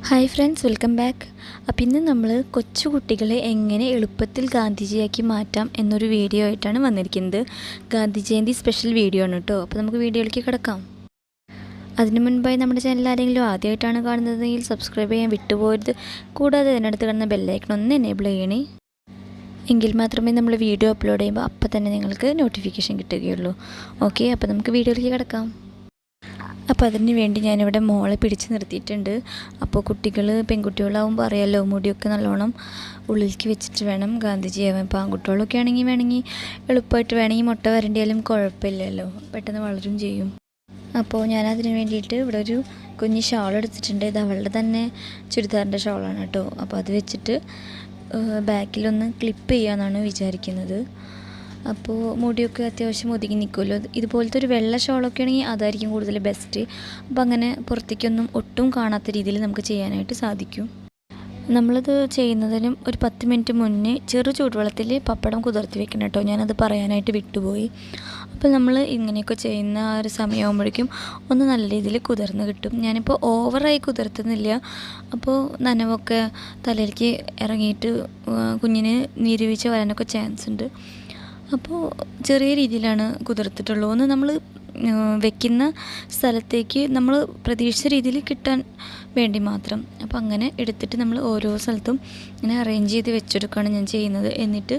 Hi friends, welcome back. അപ്പോൾ ഇന്ന് നമ്മൾ കൊച്ചുകുട്ടികളെ എങ്ങനെ എളുപ്പത്തിൽ ഗാന്ധിജിയാക്കി മാറ്റാം എന്നൊരു വീഡിയോ ആയിട്ടാണ് വന്നിരിക്കുന്നത്. ഗാന്ധി ജയന്തി സ്പെഷ്യൽ വീഡിയോ ആണ് കേട്ടോ. അപ്പോൾ നമുക്ക് വീഡിയോയിലേക്ക് കിടക്കാം. അതിനു മുൻപായി നമ്മുടെ ചാനൽ ആരെങ്കിലും ആദ്യമായിട്ടാണ് കാണുന്നതെങ്കിൽ സബ്സ്ക്രൈബ് ചെയ്യാൻ വിട്ടുപോകരുത്. കൂടാതെ അതിനടുത്ത് കാണുന്ന ബെല്ലൈക്കൺ ഒന്ന് എനേബിൾ ചെയ്യണേ. എങ്കിൽ മാത്രമേ നമ്മൾ വീഡിയോ അപ്ലോഡ് ചെയ്യുമ്പോൾ അപ്പോൾ തന്നെ നിങ്ങൾക്ക് നോട്ടിഫിക്കേഷൻ കിട്ടുകയുള്ളൂ. ഓക്കെ, അപ്പോൾ നമുക്ക് വീഡിയോയിലേക്ക് കിടക്കാം. അപ്പോൾ അതിന് വേണ്ടി ഞാനിവിടെ മോളെ പിടിച്ച് നിർത്തിയിട്ടുണ്ട്. അപ്പോൾ പെൺകുട്ടികളാവുമ്പോൾ അറിയാമല്ലോ, മുടിയൊക്കെ നല്ലോണം ഉള്ളിലേക്ക് വെച്ചിട്ട് വേണം ഗാന്ധിജിയാവാൻ. ഇപ്പോൾ ആൺകുട്ടികളൊക്കെ ആണെങ്കിൽ വേണമെങ്കിൽ എളുപ്പമായിട്ട് വേണമെങ്കിൽ മുട്ട വരണ്ടിയാലും കുഴപ്പമില്ലല്ലോ, പെട്ടെന്ന് വളരും ചെയ്യും. അപ്പോൾ ഞാനതിന് വേണ്ടിയിട്ട് ഇവിടെ ഒരു കുഞ്ഞ് ഷാൾ എടുത്തിട്ടുണ്ട്. ഇത് അവളുടെ തന്നെ ചുരിദാറിൻ്റെ ഷാളാണ് കേട്ടോ. അപ്പോൾ അത് വെച്ചിട്ട് ബാക്കിലൊന്ന് ക്ലിപ്പ് ചെയ്യാമെന്നാണ് വിചാരിക്കുന്നത്. അപ്പോൾ മുടിയൊക്കെ അത്യാവശ്യം ഒതുങ്ങി നിൽക്കുമല്ലോ. ഇതുപോലത്തെ ഒരു വെള്ള ഷോളൊക്കെ ആണെങ്കിൽ അതായിരിക്കും കൂടുതൽ ബെസ്റ്റ്. അപ്പോൾ അങ്ങനെ പുറത്തേക്കൊന്നും ഒട്ടും കാണാത്ത രീതിയിൽ നമുക്ക് ചെയ്യാനായിട്ട് സാധിക്കും. നമ്മളത് ചെയ്യുന്നതിനും ഒരു 10 മിനിറ്റ് മുന്നേ ചെറു ചൂടുവെള്ളത്തിൽ പപ്പടം കുതിർത്തി വെക്കണം കേട്ടോ. ഞാനത് പറയാനായിട്ട് വിട്ടുപോയി. അപ്പോൾ നമ്മൾ ഇങ്ങനെയൊക്കെ ചെയ്യുന്ന ആ ഒരു സമയമാകുമ്പോഴേക്കും ഒന്ന് നല്ല രീതിയിൽ കുതിർന്ന് കിട്ടും. ഞാനിപ്പോൾ ഓവറായി കുതിർത്തുന്നില്ല. അപ്പോൾ നനവൊക്കെ തലയിലേക്ക് ഇറങ്ങിയിട്ട് കുഞ്ഞിന് നീര് വീഴ്ച വരാനൊക്കെ ചാൻസ് ഉണ്ട്. അപ്പോൾ ചെറിയ രീതിയിലാണ് കുതിർത്തിട്ടുള്ളൂ. ഒന്ന് നമ്മൾ വെക്കുന്ന സ്ഥലത്തേക്ക് നമ്മൾ പ്രതീക്ഷിച്ച രീതിയിൽ കിട്ടാൻ വേണ്ടി മാത്രം. അപ്പോൾ അങ്ങനെ എടുത്തിട്ട് നമ്മൾ ഓരോ സ്ഥലത്തും ഇങ്ങനെ അറേഞ്ച് ചെയ്ത് വെച്ചെടുക്കുകയാണ് ഞാൻ ചെയ്യുന്നത്. എന്നിട്ട്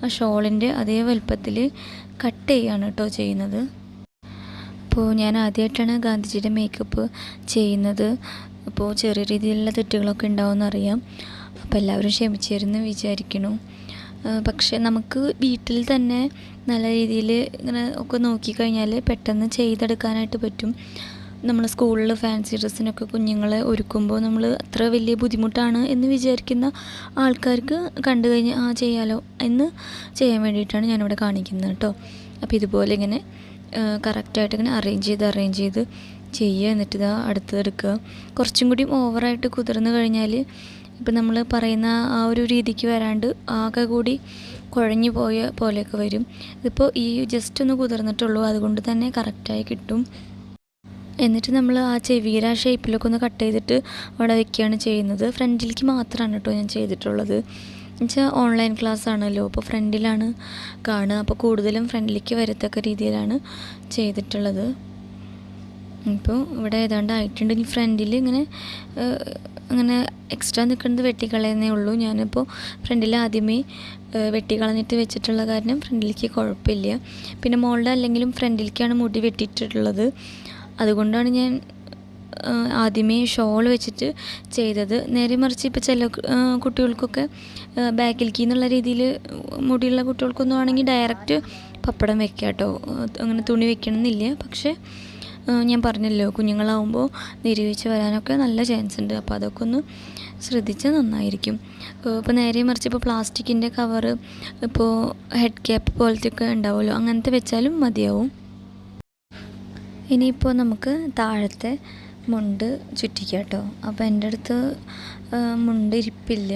ആ ഷോളിൻ്റെ അതേ വലുപ്പത്തിൽ കട്ട് ചെയ്യുകയാണ് കേട്ടോ ചെയ്യുന്നത്. അപ്പോൾ ഞാൻ ആദ്യമായിട്ടാണ് ഗാന്ധിജിയുടെ മേക്കപ്പ് ചെയ്യുന്നത്. അപ്പോൾ ചെറിയ രീതിയിലുള്ള തെറ്റുകളൊക്കെ ഉണ്ടാവുമെന്നറിയാം. അപ്പോൾ എല്ലാവരും ക്ഷമിച്ചിരുന്ന് വിചാരിക്കണം. പക്ഷേ നമുക്ക് വീട്ടിൽ തന്നെ നല്ല രീതിയിൽ ഇങ്ങനെ ഒക്കെ നോക്കിക്കഴിഞ്ഞാൽ പെട്ടെന്ന് ചെയ്തെടുക്കാനായിട്ട് പറ്റും. നമ്മൾ സ്കൂളിൽ ഫാൻസി ഡ്രസ്സിനൊക്കെ കുഞ്ഞുങ്ങളെ ഒരുക്കുമ്പോൾ നമ്മൾ അത്ര വലിയ ബുദ്ധിമുട്ടാണ് എന്ന് വിചാരിക്കുന്ന ആൾക്കാർക്ക് കണ്ടു കഴിഞ്ഞാൽ ചെയ്യാലോ എന്ന് ചെയ്യാൻ വേണ്ടിയിട്ടാണ് ഞാനിവിടെ കാണിക്കുന്നത് കേട്ടോ. അപ്പോൾ ഇതുപോലെ ഇങ്ങനെ കറക്റ്റായിട്ട് ഇങ്ങനെ അറേഞ്ച് ചെയ്ത് ചെയ്യുക. എന്നിട്ട് ഇതാ അടുത്തെടുക്കുക. കുറച്ചും കൂടി ഓവറായിട്ട് കുതിർന്ന് കഴിഞ്ഞാൽ ഇപ്പം നമ്മൾ പറയുന്ന ആ ഒരു രീതിക്ക് വരാണ്ട് ആകെ കൂടി കുഴഞ്ഞു പോയ പോലെയൊക്കെ വരും. ഇതിപ്പോൾ ഈ ജസ്റ്റ് ഒന്ന് കുതിർന്നിട്ടുള്ളൂ, അതുകൊണ്ട് തന്നെ കറക്റ്റായി കിട്ടും. എന്നിട്ട് നമ്മൾ ആ ചെവിയുടെ ആ ഷേപ്പിലൊക്കെ ഒന്ന് കട്ട് ചെയ്തിട്ട് അവിടെ വയ്ക്കുകയാണ് ചെയ്യുന്നത്. ഫ്രണ്ടിലേക്ക് മാത്രമാണ് കേട്ടോ ഞാൻ ചെയ്തിട്ടുള്ളത്. എന്നുവെച്ചാൽ ഓൺലൈൻ ക്ലാസ് ആണല്ലോ, അപ്പോൾ ഫ്രണ്ടിലാണ് കാണുക. അപ്പോൾ കൂടുതലും ഫ്രണ്ടിലേക്ക് വരത്തക്ക രീതിയിലാണ് ചെയ്തിട്ടുള്ളത്. ഇപ്പോൾ ഇവിടെ ഏതാണ്ട് ആയിട്ടുണ്ട്. ഇനി ഫ്രണ്ടിൽ അങ്ങനെ എക്സ്ട്രാ നിൽക്കുന്നത് വെട്ടിക്കളയുന്നേ ഉള്ളൂ. ഞാനിപ്പോൾ ഫ്രണ്ടിൽ ആദ്യമേ വെട്ടിക്കളഞ്ഞിട്ട് വെച്ചിട്ടുള്ള കാരണം ഫ്രണ്ടിലേക്ക് കുഴപ്പമില്ല. പിന്നെ മോളുടെ അല്ലെങ്കിലും ഫ്രണ്ടിലേക്കാണ് മുടി വെട്ടിയിട്ടുള്ളത്. അതുകൊണ്ടാണ് ഞാൻ ആദ്യമേ ഷോൾ വെച്ചിട്ട് ചെയ്തത്. നേരെ മറിച്ച് ഇപ്പോൾ ചില കുട്ടികൾക്കൊക്കെ ബാക്കിലേക്ക് എന്നുള്ള രീതിയിൽ മുടിയുള്ള കുട്ടികൾക്കൊന്നും ആണെങ്കിൽ ഡയറക്റ്റ് പപ്പടം വെക്കാം കേട്ടോ. അങ്ങനെ തുണി വെക്കണമെന്നില്ല. പക്ഷേ ഞാൻ പറഞ്ഞല്ലോ, കുഞ്ഞുങ്ങളാവുമ്പോൾ നീരുവീഴ്ച വരാനൊക്കെ നല്ല ചാൻസ് ഉണ്ട്. അപ്പോൾ അതൊക്കെ ഒന്ന് ശ്രദ്ധിച്ചാൽ നന്നായിരിക്കും. ഇപ്പോൾ നേരെ മറിച്ച് ഇപ്പോൾ പ്ലാസ്റ്റിക്കിൻ്റെ കവറ്, ഇപ്പോൾ ഹെഡ് ക്യാപ്പ് പോലത്തെയൊക്കെ ഉണ്ടാവുമല്ലോ, അങ്ങനത്തെ വെച്ചാലും മതിയാവും. ഇനിയിപ്പോൾ നമുക്ക് താഴത്തെ മുണ്ട് ചുറ്റിക്കാം കേട്ടോ. അപ്പോൾ എൻ്റെ അടുത്ത് മുണ്ട് ഇരിപ്പില്ല.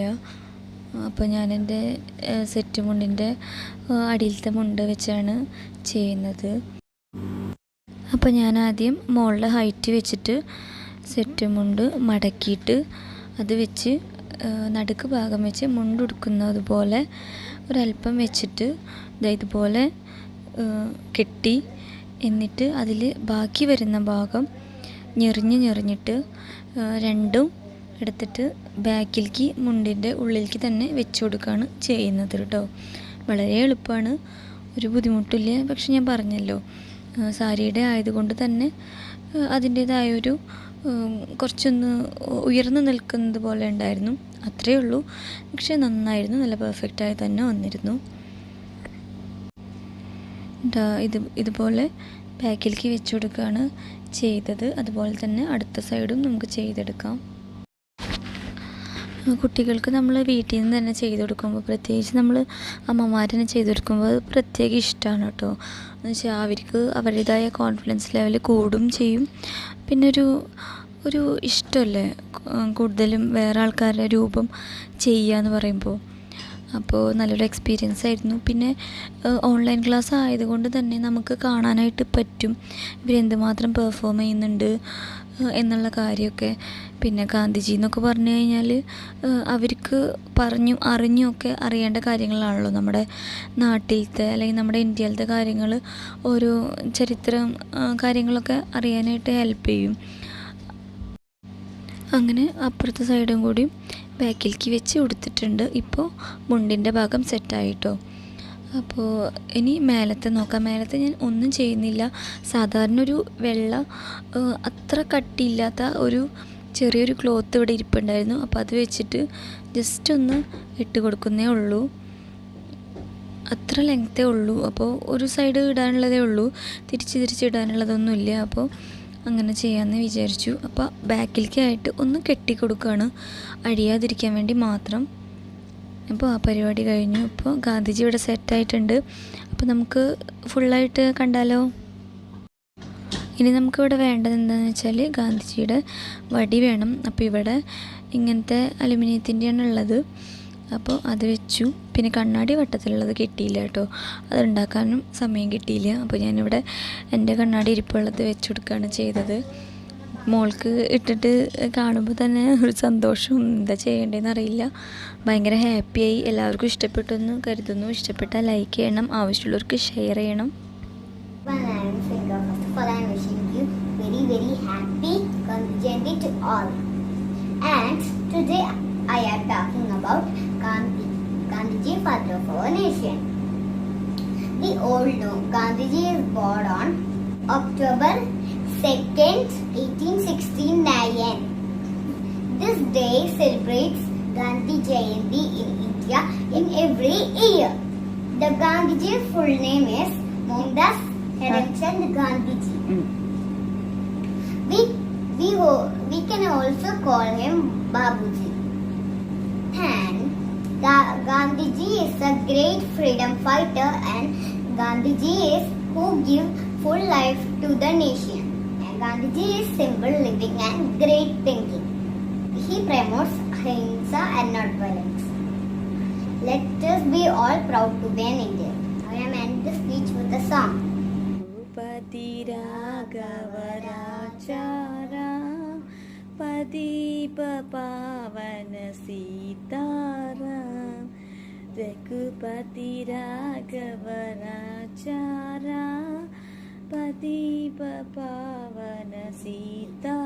അപ്പോൾ ഞാനെൻ്റെ സെറ്റ് മുണ്ടിൻ്റെ അടിയിലത്തെ മുണ്ട് വെച്ചാണ് ചെയ്യുന്നത്. അപ്പോൾ ഞാൻ ആദ്യം മുകളിലെ ഹൈറ്റ് വെച്ചിട്ട് സെറ്റ് മുണ്ട് മടക്കിയിട്ട് അത് വെച്ച് നടുക്ക് ഭാഗം വെച്ച് മുണ്ടുടുക്കുന്നത് പോലെ ഒരല്പം വെച്ചിട്ട് ഇതുപോലെ കെട്ടി, എന്നിട്ട് അതിൽ ബാക്കി വരുന്ന ഭാഗം ഞെറിഞ്ഞിട്ട് രണ്ടും എടുത്തിട്ട് ബാക്കിലേക്ക് മുണ്ടിൻ്റെ ഉള്ളിലേക്ക് തന്നെ വെച്ച് കൊടുക്കുകയാണ് ചെയ്യുന്നത് കേട്ടോ. വളരെ എളുപ്പമാണ്, ഒരു ബുദ്ധിമുട്ടില്ല. പക്ഷെ ഞാൻ പറഞ്ഞല്ലോ, സാരിയുടെ ആയതുകൊണ്ട് തന്നെ അതിൻ്റേതായൊരു കുറച്ചൊന്ന് ഉയർന്നു നിൽക്കുന്നത് പോലെ ഉണ്ടായിരുന്നു, അത്രയേ ഉള്ളൂ. പക്ഷേ നന്നായിരുന്നു, നല്ല പെർഫെക്റ്റായി തന്നെ വന്നിരുന്നു. ഇതുപോലെ ബാക്കിലേക്ക് വെച്ച് കൊടുക്കുകയാണ് ചെയ്തത്. അതുപോലെ തന്നെ അടുത്ത സൈഡും നമുക്ക് ചെയ്തെടുക്കാം. കുട്ടികൾക്ക് നമ്മൾ വീട്ടിൽ നിന്ന് തന്നെ ചെയ്ത് കൊടുക്കുമ്പോൾ, പ്രത്യേകിച്ച് നമ്മൾ അമ്മമാരനെ ചെയ്ത് കൊടുക്കുമ്പോൾ അത് പ്രത്യേക ഇഷ്ടമാണ് കേട്ടോ. എന്ന് വെച്ചാൽ അവർക്ക് അവരുടേതായ കോൺഫിഡൻസ് ലെവൽ കൂടും ചെയ്യും. പിന്നെ ഒരു ഇഷ്ടമല്ലേ കൂടുതലും വേറെ ആൾക്കാരുടെ രൂപം ചെയ്യുക എന്ന് പറയുമ്പോൾ. അപ്പോൾ നല്ലൊരു എക്സ്പീരിയൻസ് ആയിരുന്നു. പിന്നെ ഓൺലൈൻ ക്ലാസ് ആയതുകൊണ്ട് തന്നെ നമുക്ക് കാണാനായിട്ട് പറ്റും ഇവരെന്തുമാത്രം പെർഫോം ചെയ്യുന്നുണ്ട്, എന്നുള്ള കാര്യമൊക്കെ. പിന്നെ ഗാന്ധിജി എന്നൊക്കെ പറഞ്ഞു കഴിഞ്ഞാൽ അവർക്ക് അറിഞ്ഞൊക്കെ അറിയേണ്ട കാര്യങ്ങളാണല്ലോ നമ്മുടെ നാട്ടിലത്തെ അല്ലെങ്കിൽ നമ്മുടെ ഇന്ത്യയിലത്തെ കാര്യങ്ങൾ, ഓരോ ചരിത്രം കാര്യങ്ങളൊക്കെ അറിയാനായിട്ട് ഹെൽപ്പ് ചെയ്യും. അങ്ങനെ അപ്പുറത്തെ സൈഡും കൂടി ബാക്കിലേക്ക് വെച്ച് കൊടുത്തിട്ടുണ്ട്. ഇപ്പോൾ മുണ്ടിൻ്റെ ഭാഗം സെറ്റായിട്ടോ. അപ്പോൾ ഇനി മേലത്തെ നോക്കാം. മേലത്തെ ഞാൻ ഒന്നും ചെയ്യുന്നില്ല. സാധാരണ ഒരു വെള്ള അത്ര കട്ടിയില്ലാത്ത ഒരു ചെറിയൊരു ക്ലോത്ത് ഇവിടെ ഇരിപ്പുണ്ടായിരുന്നു. അപ്പോൾ അത് വെച്ചിട്ട് ജസ്റ്റ് ഒന്ന് ഇട്ട് കൊടുക്കുന്നേ ഉള്ളൂ. അത്ര ലെങ്ത്തേ ഉള്ളൂ. അപ്പോൾ ഒരു സൈഡ് ഇടാനുള്ളതേ ഉള്ളൂ, തിരിച്ച് ഇടാനുള്ളതൊന്നുമില്ല. അപ്പോൾ അങ്ങനെ ചെയ്യാമെന്ന് വിചാരിച്ചു. അപ്പോൾ ബാക്കിലേക്കായിട്ട് ഒന്ന് കെട്ടിക്കൊടുക്കുകയാണ്, അഴിയാതിരിക്കാൻ വേണ്ടി മാത്രം. അപ്പോൾ ആ പരിപാടി കഴിഞ്ഞു. ഇപ്പോൾ ഗാന്ധിജി ഇവിടെ സെറ്റായിട്ടുണ്ട്. അപ്പോൾ നമുക്ക് ഫുള്ളായിട്ട് കണ്ടാലോ. ഇനി നമുക്കിവിടെ വേണ്ടത് എന്താണെന്ന് വെച്ചാൽ ഗാന്ധിജിയുടെ വടി വേണം. അപ്പോൾ ഇവിടെ ഇങ്ങനത്തെ അലുമിനിയത്തിൻ്റെയാണ് ഉള്ളത്. അപ്പോൾ അത് വെച്ചു. പിന്നെ കണ്ണാടി വട്ടത്തിലുള്ളത് കിട്ടിയില്ല കേട്ടോ, അതുണ്ടാക്കാനും സമയം കിട്ടിയില്ല. അപ്പോൾ ഞാനിവിടെ എൻ്റെ കണ്ണാടി ഇരിപ്പുള്ളത് വെച്ച് കൊടുക്കുകയാണ് ചെയ്തത്. മോൾക്ക് ഇട്ടിട്ട് കാണുമ്പോൾ തന്നെ ഒരു സന്തോഷം, എന്താ ചെയ്യേണ്ടതെന്ന് അറിയില്ല. ഭയങ്കര ഹാപ്പിയായി. എല്ലാവർക്കും ഇഷ്ടപ്പെട്ടെന്ന് കരുതുന്നു. ഇഷ്ടപ്പെട്ടാൽ ലൈക്ക് ചെയ്യണം, ആവശ്യമുള്ളവർക്ക് ഷെയർ ചെയ്യണം. I am talking about Gandhiji, father of our nation. We all know Gandhiji is born on October 2nd, 1869. This day celebrates Gandhi Jayanti in India in every year. The Gandhiji's full name is Mohandas Karamchand Gandhiji. We can also call him Babuji. And Gandhiji is a great freedom fighter, and Gandhiji is who give full life to the nation. And Gandhiji is simple living and great thinking. He promotes ahimsa and not violence. Let us be all proud to be an Indian. I am ending the speech with a song. Rupati Raghava Rajaram Padipa Pavana Sitaram Raghupati Raghava Rajaram Padipa Pavana Sitaram